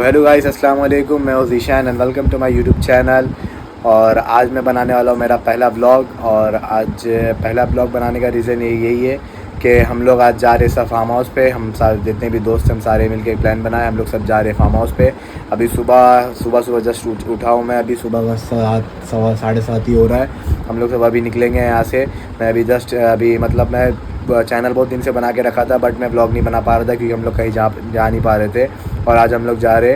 Hello guys, अस्सलाम वालेकुम। मैं हूं Zeeshan and welcome to my YouTube channel. और आज मैं बनाने वाला हूं मेरा पहला ब्लॉग। और आज पहला ब्लॉग बनाने का रीज़न यही है कि हम लोग आज जा रहे सब फार्म हाउस पे। हम सारे जितने भी दोस्त हम सारे मिलके एक प्लान बनाए, हम लोग सब जा रहे फार्म हाउस पे। अभी सुबह जस्ट उठा हूँ मैं। अभी सुबह का 7:30 ही हो रहा है। हम लोग सब अभी निकलेंगे यहाँ से। मैं अभी जस्ट मतलब मैं चैनल बहुत दिन से बना के रखा था, बट मैं ब्लॉग नहीं बना पा रहा था क्योंकि हम लोग कहीं जा नहीं पा रहे थे। और आज हम लोग जा रहे,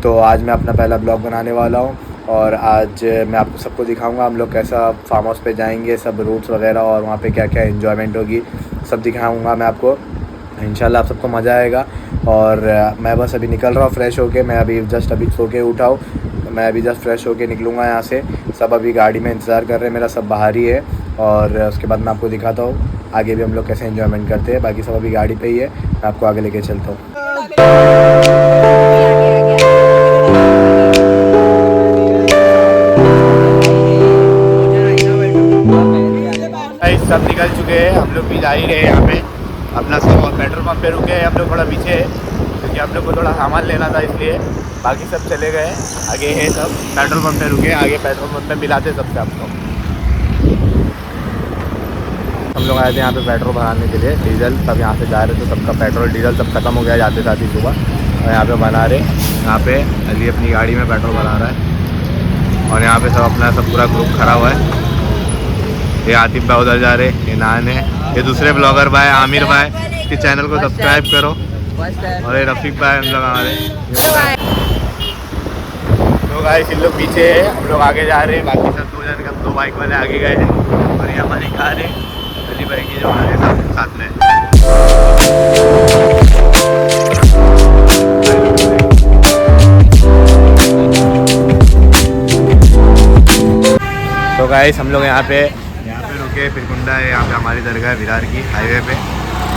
तो आज मैं अपना पहला ब्लॉग बनाने वाला हूँ। और आज मैं आपको सबको दिखाऊंगा हम लोग कैसा फार्म हाउस पे जाएंगे, सब रूट्स वगैरह और वहाँ पे क्या क्या एंजॉयमेंट होगी, सब दिखाऊंगा मैं आपको। इंशाल्लाह आप सबको मज़ा आएगा। और मैं बस अभी निकल रहा हूँ फ्रेश होके। मैं अभी सो के उठा हूँ। मैं अभी जस्ट फ्रेश होके निकलूँगा यहाँ से। सब अभी गाड़ी में इंतज़ार कर रहे हैं, मेरा सब बाहर ही है। और उसके बाद मैं आपको दिखाता हूँ आगे भी हम लोग कैसे एंजॉयमेंट करते हैं। बाकी सब अभी गाड़ी पे ही है, मैं आपको आगे लेके चलता हूँ। सब निकल चुके हैं, हम लोग भी जा ही रहे हैं। यहाँ पे अपना सब पेट्रोल पंप पे रुके हैं। हम लोग थोड़ा पीछे है क्योंकि हम लोग को थोड़ा सामान लेना था, इसलिए। बाकी सब चले गए, आगे है सब पेट्रोल पंप पे रुके। आगे पेट्रोल पंप पे मिलाते सबसे आप लोग। हम लोग आए थे यहाँ पे पेट्रोल भराने के लिए, डीजल। सब यहाँ से जा रहे थे, सबका पेट्रोल डीजल सब खत्म हो गया जाते साथ ही सुबह। और यहाँ पे बना रहे, यहाँ पे अली अपनी गाड़ी में पेट्रोल भरा रहा है। और यहाँ पे सब अपना सब पूरा ग्रुप खड़ा हुआ है। ये आतिफ भाई उधर जा रहे, ये नान है, ये दूसरे ब्लॉगर भाई आमिर भाई, इसके चैनल को सब्सक्राइब करो। और ये रफ़ीक भाई हम लोग आ रहे हैं। लोग आए, इन लोग पीछे है, हम लोग आगे जा रहे हैं। बाकी सब 2 बाइक वाले आगे गए हैं। और ये हमारी कार है अली भाई की, जो हमारे साथ में। तो गाइस हम लोग यहाँ पे रुके, फिरकुंडा है यहाँ पे हमारी दरगाह है विरार की, हाईवे पे।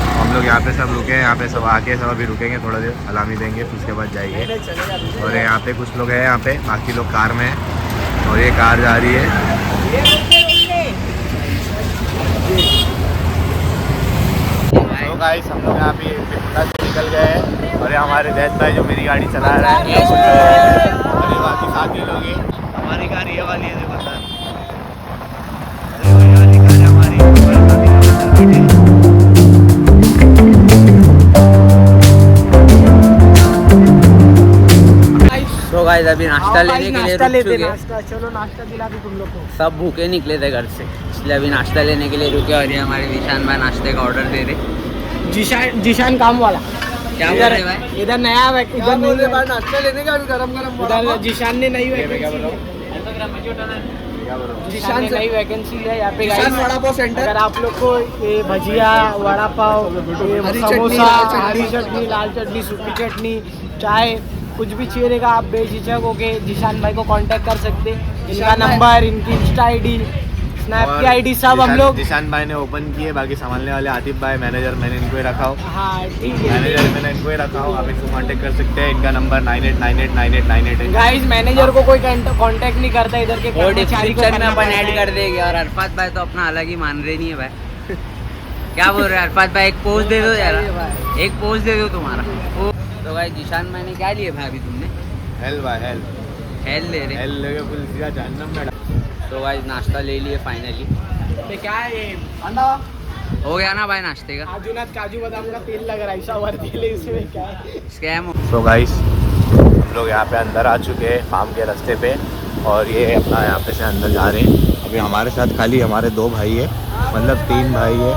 हम लोग यहाँ पे सब रुके हैं। यहाँ पे सब आके सब अभी रुकेंगे, थोड़ा देर सलामी देंगे, फिर उसके बाद जाएंगे। और यहाँ पे कुछ लोग हैं यहाँ पे, बाकी लोग कार में हैं। और ये कार जा रही है। तो गाइस हम लोग यहाँ पे फिरकुंडा से निकल गए हैं। और ये हमारे जैद भाई जो मेरी गाड़ी चला रहा है। और ये बाकी साथी लोग हैं। हमारी कार ये वाली है, देखो सर। तो गाइस अभी नाश्ता लेने के लिए रुक चुके। चलो नाश्ता दिला दी तुम लोग को। सब भूखे निकले थे घर से, इसलिए अभी नाश्ता लेने के लिए रुके। और ये हमारे जीशान भाई नाश्ते का ऑर्डर दे रहे। जीशान काम वाला क्या बोल रहे भाई? इधर नया इधर नाश्ता लेने का गरम इधर जीशान ने नई जीशान से नई वैकेंसी है यहाँ पे। वड़ा पाव सेंटर। अगर आप लोग को ये भजिया, वड़ा पाव, समोसा, हरी चटनी, लाल चटनी, सूखी चटनी, चाय, कुछ भी चाहिए रहेगा, आप बेझिझक होके जीशान भाई को कांटेक्ट कर सकते। इनका नंबर, इनकी इंस्टा आईडी, स्नैप की आईडी सब हम लोग। जीशान भाई ने ओपन किए, बाकी संभालने वाले आतिफ भाई, मैनेजर मैंने इनको ही रखा हो। हाँ ठीक है, मैनेजर मैंने इनको ही रखा हो। आप इनको कांटेक्ट कर सकते हैं। इनका नंबर 98989898 है। गाइस मैनेजर को कोई कांटेक्ट नहीं करता इधर के, वो डिस्क्रिप्शन में अपन ऐड कर देंगे। और अरफात भाई तो अपना अलग ही मान रहे नहीं है भाई। क्या बोल रहे हैं अरफात भाई? एक पोस्ट दे दो यार, एक पोस्ट दे दो तुम्हारा। तो भाई जीशान भाई ने क्या लिए भाई अभी तुमने? हेल भाई, हेल ले रहे। हेल लेके फुल सीधा जहन्नम में। तो भाई नाश्ता ले लिए फाइनली। क्या है अंडा हो गया ना भाई नाश्ते का? काजू बादाम का तेल लग रहा है, ऐसा और तेल है इसमें, क्या है स्कैम। तो गाइस हम लोग यहाँ पे अंदर आ चुके हैं फार्म के रास्ते पे। और ये अपना यहाँ पे से अंदर जा रहे हैं। अभी हमारे साथ खाली हमारे 2 भाई है, मतलब 3 भाई है।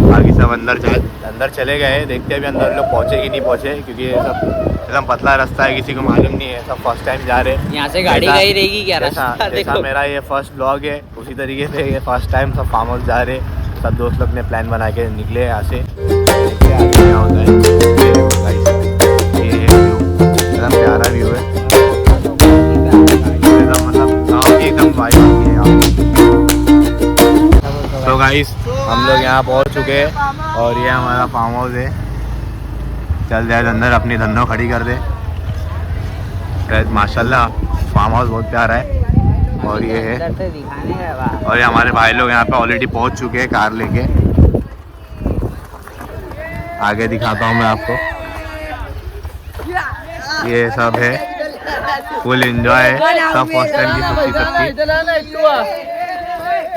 बाकी सब अंदर चले गए। देखते हैं अभी अंदर लोग पहुँचे कि नहीं पहुँचे, क्योंकि ये सब एकदम पतला रास्ता है, किसी को मालूम नहीं है। सब फर्स्ट टाइम जा रहे हैं। यहाँ से गाड़ी गई रहेगी क्या? जैसा मेरा ये फर्स्ट ब्लॉग है, उसी तरीके से ये फर्स्ट टाइम सब फार्म हाउस जा रहे हैं। सब दोस्त लोग ने प्लान बना के निकले यहाँ से। क्या होता है, ये एकदम प्यारा व्यू है, मतलब गाँव की एकदम वाइब है यहाँ। तो गाइस हम लोग यहाँ पहुँच चुके हैं। और ये हमारा फार्म हाउस है। चल जाए अंदर, अपनी धंधों खड़ी कर दे। माशाल्लाह फार्म हाउस बहुत प्यारा है। और ये है, और ये हमारे भाई लोग यहाँ पे ऑलरेडी पहुँच चुके हैं कार लेके। आगे दिखाता हूँ मैं आपको, ये सब है। फुल एंजॉय है, सब फर्स्ट टाइम की सुट्टी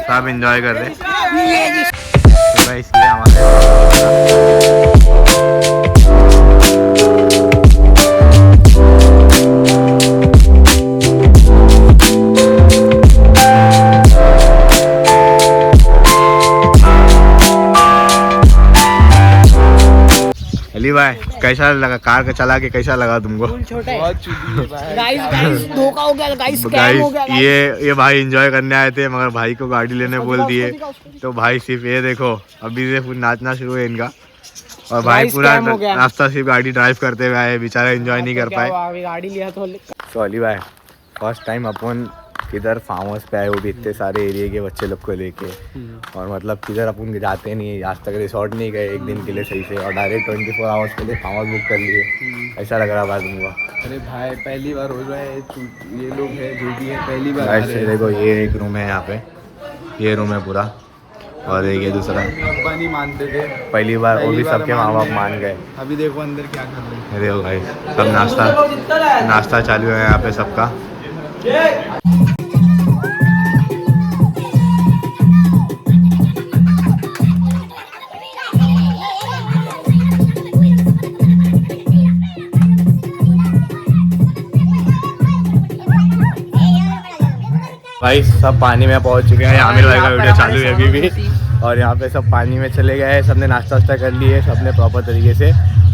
सब एंजॉय कर रहे तो भाई इसलिए हमारे अली भाई कैसा लगा कार का चला के, कैसा लगा तुमको? गाइस धोखा हो गया, गाइस स्कैम हो गया। ये भाई एंजॉय करने आए थे मगर भाई को गाड़ी लेने बोल दिए तो भाई सिर्फ ये देखो अभी से पूरा नाचना शुरू है इनका और भाई पूरा रास्ता सिर्फ गाड़ी ड्राइव करते हुए आए, बेचारा एंजॉय नहीं कर पाए। गाड़ी लिया तो अली भाई फर्स्ट टाइम अपन किधर फार्म हाउस पे आए, वो भी इतने सारे एरिया के बच्चे लोग को लेके और मतलब किधर अपन जाते नहीं, आज तक रिसोर्ट नहीं गए एक दिन के लिए सही से और डायरेक्ट 24 आवर्स के लिए फार्म हाउस बुक कर लिए। ऐसा लग रहा भाई तुमको? अरे भाई पहली बार हो रहा है, ये लोग है जो भी है पहली बार। ऐसे देखो ये एक रूम है, यहाँ पे ये रूम है पूरा और एक ये दूसरा। अब्बा नहीं मानते थे पहली बार, वो भी सबके माँ बाप मान गए। अभी देखो अंदर क्या कर रहे हैं। देखो भाई सब नाश्ता चालू है यहाँ पे सबका। भाई सब पानी में पहुंच चुके हैं, आमिर भाई का वीडियो चालू है अभी भी और यहाँ पे सब पानी में चले गए हैं, सबने नाश्ता वास्ता कर लिए सबने प्रॉपर तरीके से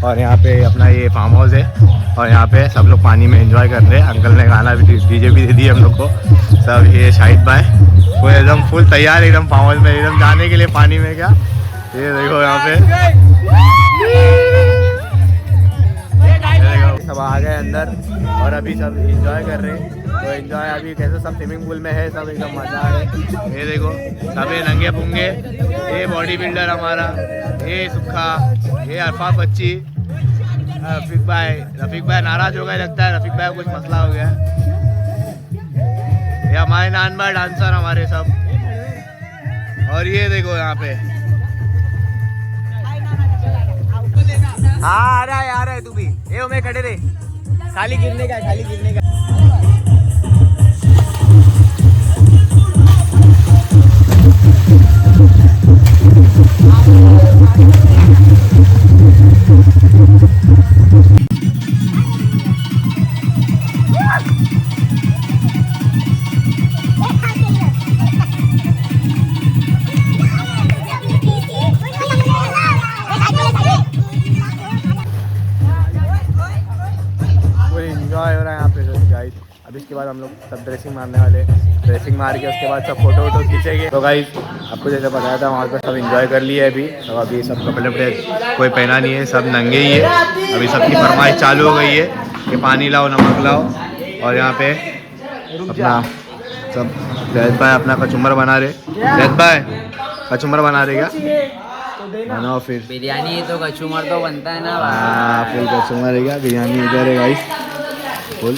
और यहाँ पे अपना ये फार्म हाउस है और यहाँ पे सब लोग पानी में एंजॉय कर रहे हैं। अंकल ने गाना भी डीजे भी दे दिए हम लोग को सब। ये शाहिद भाई वो एकदम फुल तैयार एकदम फार्म हाउस में एकदम जाने के लिए पानी में। क्या ये देखो यहाँ पे सब आ गए अंदर और अभी सब एंजॉय कर रहे हैं। तो एंजॉय अभी कैसे सब स्विमिंग पूल में है, सब एकदम मजा आ रहा है। ये देखो सब ये नंगे पुंगे, ये बॉडी बिल्डर हमारा, ये सुखा, ये अरफा बच्ची, रफीक भाई नाराज हो गए लगता है, रफीक भाई को कुछ मसला हो गया। ये हमारे नान भाई डांसर हमारे सब और ये देखो यहाँ पे हाँ आ रहा है तू भी ये मैं खड़े रे, खाली गिरने का, खाली गिरने का। एंजॉय हो रहा है यहाँ पे तो गाइस। अब इसके बाद हम लोग सब ड्रेसिंग मारने वाले, ड्रेसिंग मार के उसके बाद सब फोटो वोटो खींचेंगे। तो गाइस आपको जैसे बताया था वहाँ पे सब एंजॉय कर लिए अभी। तो अभी सब कपड़े वपड़े कोई पहना नहीं है, सब नंगे ही है। अभी सबकी फरमाइश चालू हो गई है कि पानी लाओ नमक लाओ और यहाँ पे अपना सब जैद भाई अपना कचुम्बर बना रहे। जैद भाई कचुम्बर बना रहे क्या? बनाओ फिर बिरयानी तो कचुमर तो बनता है ना। हाँ फुल कचुम्बर है क्या? बिरयानी इधर है गाइस फुल।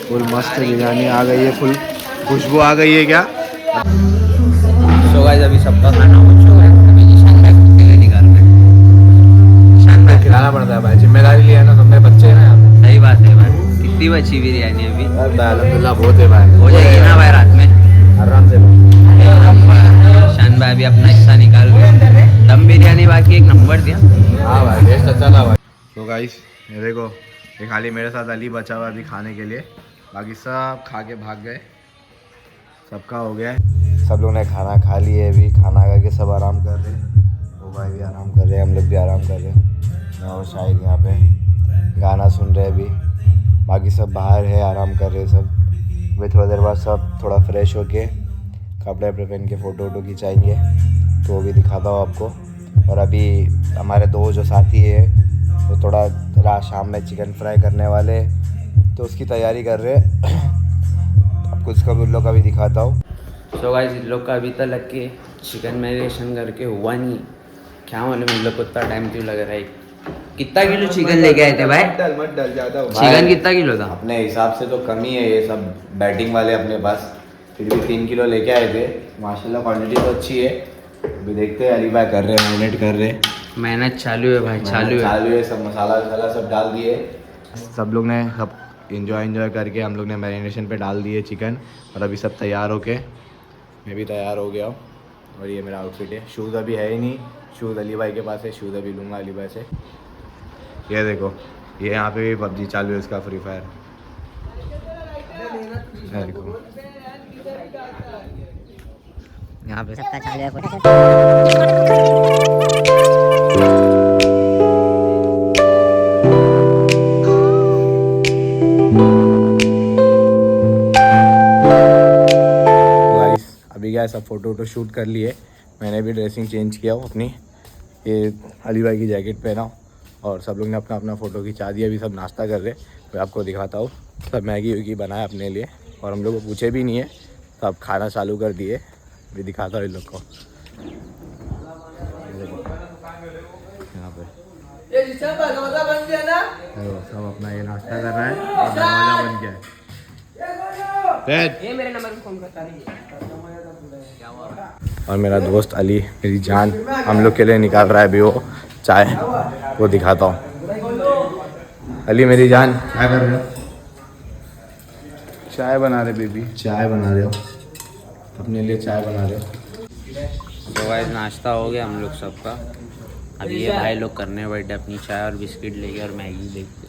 फुल मस्त बिरयानी आ गई है, फुल खुशबू आ गई है क्या? सो गाइस अभी सबका खाना हो चुका है, अभी निशान भाई खुद के लिए निकाल रहे हैं। निशान भाई खिलाना पड़ता है भाई, जिम्मेदारी लिया है ना, सबने बच्चे हैं यहाँ पे। सही बात है भाई। कितनी बची बिरयानी अभी? अल्हम्दुलिल्लाह बहुत है भाई, हो जाएगी ना भाई रात में आराम से। निशान भाई अभी अपना हिस्सा निकाल रहे। दम बिरयानी बाकी एक नंबर दिया। हाँ भाई टेस्ट अच्छा था भाई। तो गाइस ये देखो ये खाली मेरे साथ अली बचा हुआ अभी खाने के लिए, बाकी सब खा के भाग गए, सबका हो गया है। सब लोग ने खाना खा लिए, अभी खाना खा के सब आराम कर रहे हैं। वो भाई भी आराम कर रहे हैं, हम लोग भी आराम कर रहे हैं। मैं और शायद यहाँ पे गाना सुन रहे अभी, बाकी सब बाहर है आराम कर रहे हैं सब। अभी थोड़ी देर बाद सब थोड़ा फ्रेश होके कपड़े वपड़े पहन के फ़ोटो वोटो खिंचाएंगे, तो वो भी दिखाता हूँ आपको। और अभी हमारे दो जो साथी है वो थोड़ा रात शाम में चिकन फ्राई करने वाले, तो उसकी तैयारी कर रहे हैं। आपको उसका भी उन लोग का भी दिखाता हूँ। सो गाइस इन लोग का अभी तक लग के चिकन मैरिनेशन करके हुआ नहीं, क्या मालूम इन लोग को इतना टाइम क्यों लग रहा है। कितना किलो चिकन लेके आए थे भाई? मत डल ज़्यादा हो। चिकन कितना किलो था? अपने हिसाब से तो कम ही है, ये सब बैटिंग वाले अपने पास, फिर भी 3 किलो लेके आए थे। माशाल्लाह क्वांटिटी तो अच्छी है। अभी देखते हैं, अली भाई कर रहे हैं, मैरिनेट कर रहे हैं। मेहनत चालू है भाई, चालू है। सब मसाला वसाला सब डाल दिए, सब लोग ने सब एंजॉय करके हम लोग ने मैरिनेशन पे डाल दिए चिकन। और अभी सब तैयार होके मैं भी तैयार हो गया हूँ। और ये मेरा आउटफिट है। शूज़ अभी है ही नहीं, शूज़ अली भाई के पास है, शूज़ अभी लूँगा अली भाई से। ये देखो, ये यहाँ पे भी पबजी चालू है, इसका फ्री फायर देखो, यहाँ पे सबका चालू है फोटो। अभी क्या सब फ़ोटो वोटो शूट कर लिए। मैंने भी ड्रेसिंग चेंज किया हूँ अपनी, ये अली भाई की जैकेट पहना हूँ और सब लोग ने अपना अपना फ़ोटो खिंचा दिया। अभी सब नाश्ता कर रहे, मैं आपको दिखाता हूँ। सब मैगी वैगी बनाया अपने लिए और हम लोग को पूछे भी नहीं है, सब खाना चालू कर दिए। अभी दिखाता हूँ इन लोग को, यहाँ पे सब अपना ये नाश्ता कर रहा है और दरवाजा बन गया है। ये मेरे नंबर पे फोन करता रही। और मेरा दोस्त अली, मेरी जान, हम लोग के लिए निकाल रहा है अभी वो चाय, वो दिखाता हूँ। अली मेरी जान, क्या कर रहे हो? चाय बना रहे बेबी, चाय बना रहे हो, अपने लिए चाय बना रहे हो। तो गाइस नाश्ता हो गया हम लोग सबका। अभी ये भाई लोग करने बैठे अपनी चाय और बिस्किट लेके और मैगी देखते।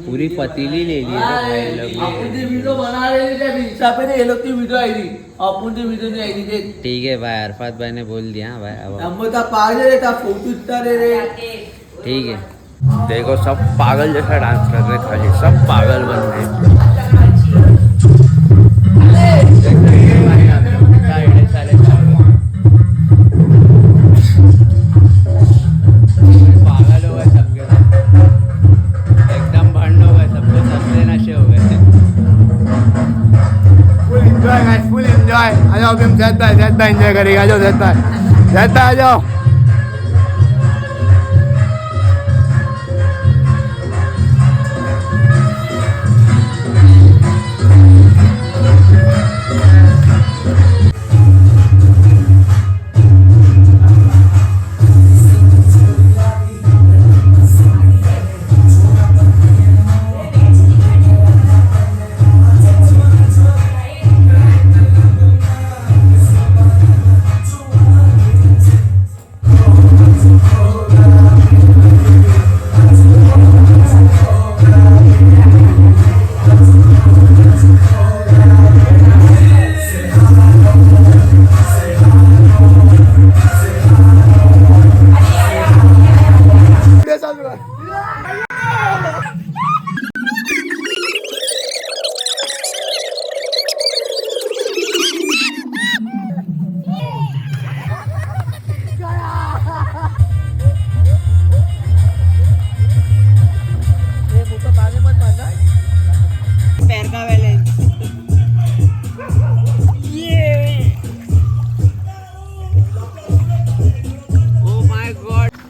पूरी पतीली ले ली है भाई लोग। वीडियो बना रहे थे अभी पे ये लोग की वीडियो आई थी, अपन की वीडियो नहीं आई थी। देख ठीक है भाई, अरफात भाई ने बोल दिया भाई। अब हम तो पागल है, था फोटो इतना दे रहे। ठीक है, देखो सब पागल जैसा डांस कर रहे, खाली सब पागल बन रहे। पागल हो गए सबके सब, एकदम भंड हो गए सबके, सस्ते नशे हो गए। Full enjoy guys, full enjoy. आ जाओ अभी हम जैद भाई एंजॉय करेगा। आ जाओ जैद भाई आ जाओ।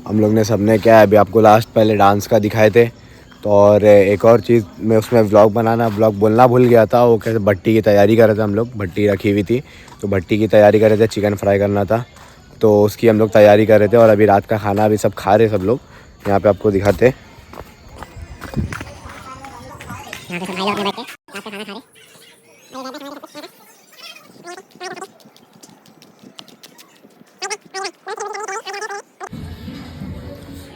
हम लोग ने सबने क्या है, अभी आपको लास्ट पहले डांस का दिखाए थे। तो और एक और चीज़ मैं उसमें व्लॉग बोलना भूल गया था। वो कैसे भट्टी की तैयारी कर रहे थे हम लोग, भट्टी रखी हुई थी तो भट्टी की तैयारी कर रहे थे, चिकन फ्राई करना था तो उसकी हम लोग तैयारी कर रहे थे। और अभी रात का खाना अभी सब खा रहे सब लोग, यहाँ पे आपको दिखाते।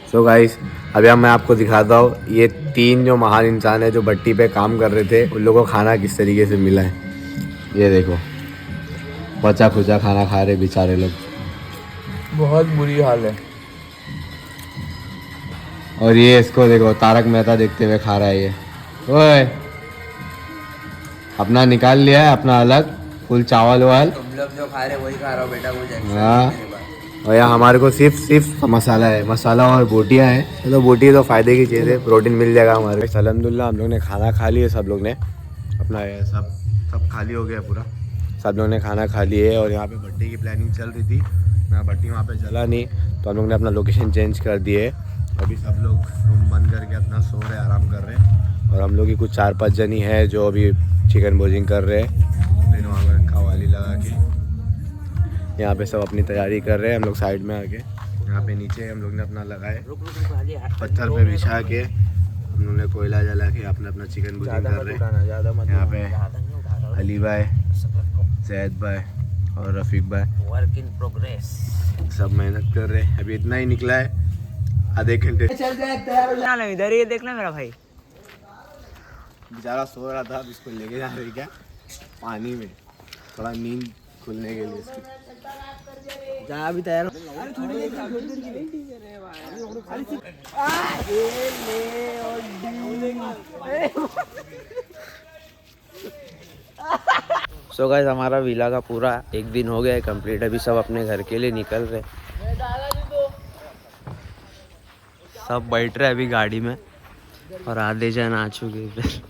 सो गाइस अभी मैं आपको दिखाता हूँ ये 3 जो महान इंसान है जो भट्टी पे काम कर रहे थे, उन लोगों को खाना किस तरीके से मिला है। ये देखो, बचा खुचा खाना खा रहे बेचारे लोग, बहुत बुरी हाल है। और ये इसको देखो, तारक मेहता देखते हुए खा रहा है ये। ओए अपना निकाल लिया है अपना अलग, फुल चावल वाल। तुम लोग जो खा रहे वही खा रहा हो बेटा, कुछ हाँ, और यहाँ हमारे को सिर्फ मसाला है, मसाला और बोटियाँ हैं। चलो बोटी तो फ़ायदे की चीज़ है, प्रोटीन मिल जाएगा हमारे। अल्हम्दुलिल्लाह हम लोग ने खाना खा लिया, सब लोग ने अपना सब खाली हो गया पूरा, सब लोग ने खाना खा लिए है। और यहाँ पे भट्टी की प्लानिंग चल रही थी, मैं भट्टी वहाँ पे जला नहीं तो हम लोग ने अपना लोकेशन चेंज कर दिए। अभी सब लोग रूम बंद करके अपना सो रहे, आराम कर रहे हैं। और हम लोग की कुछ 4-5 जनी है जो अभी चिकन बोजिंग कर रहे हैं, दिन वहाँ पर कवाली लगा के। यहाँ पे सब अपनी तैयारी कर रहे हैं, हम लोग साइड में आके। यहाँ पे नीचे हम लोग ने अपना लगाए पत्थर पे बिछा के, उन्होंने कोयला जला के अपना अपना चिकन भुजिंग कर रहे हैं। यहाँ पे अली भाई, जैद भाई और रफ़ीक भाई वर्क इन प्रोग्रेस सब मेहनत कर रहे हैं। अभी इतना ही निकला है, आधे घंटे। इधर ये देखना मेरा भाई बेचारा सो रहा था, अब इसको लेके जा रही क्या पानी में, थोड़ा नींद खुलने के लिए इसकी। जहाँ भी तैयार सो गाइस हमारा विला का पूरा एक दिन हो गया है कंप्लीट। अभी सब अपने घर के लिए निकल रहे, सब बैठ रहे अभी गाड़ी में और आधे जन आ चुके इधर।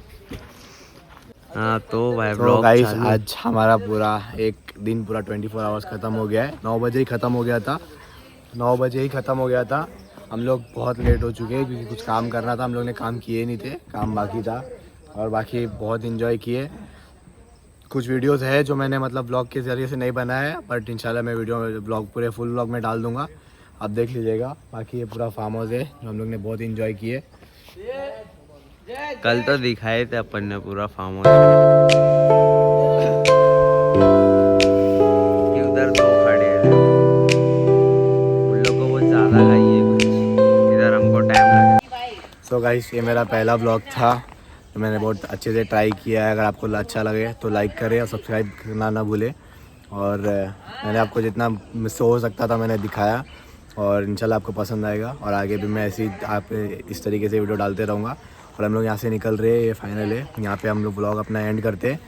हाँ तो भाई ब्लॉग गाइस आज हमारा पूरा एक दिन पूरा 24 आवर्स ख़त्म हो गया है। 9 बजे ही ख़त्म हो गया था, 9 बजे ही ख़त्म हो गया था। हम लोग बहुत लेट हो चुके हैं क्योंकि कुछ काम करना था, हम लोग ने काम किए नहीं थे, काम बाकी था। और बाकी बहुत इन्जॉय किए। कुछ वीडियोस है जो मैंने मतलब ब्लॉग के ज़रिए से नहीं बनाया है, बट इंशाल्लाह मैं वीडियो ब्लॉग पूरे फुल ब्लॉग में डाल दूँगा, आप देख लीजिएगा। बाकी ये पूरा फार्म हाउस है जो हम लोग ने बहुत इन्जॉय किए। कल तो दिखाए थे अपन ने पूरा फार्म हाउस। उधर दो खड़े हैं, उन लोग को बहुत ज़्यादा चाहिए कुछ, इधर हमको टाइम लगे। सो गाइस ये मेरा पहला ब्लॉग था, तो मैंने बहुत अच्छे से ट्राई किया है। अगर आपको अच्छा लगे तो लाइक करें और सब्सक्राइब करना ना भूलें। और मैंने आपको जितना मुझसे हो सकता था मैंने दिखाया, और इंशाल्लाह आपको पसंद आएगा। और आगे भी मैं ऐसी आप इस तरीके से वीडियो डालते रहूँगा। और हम लोग यहाँ से निकल रहे हैं, ये फाइनल है, यहाँ पे हम लोग ब्लॉग अपना एंड करते हैं।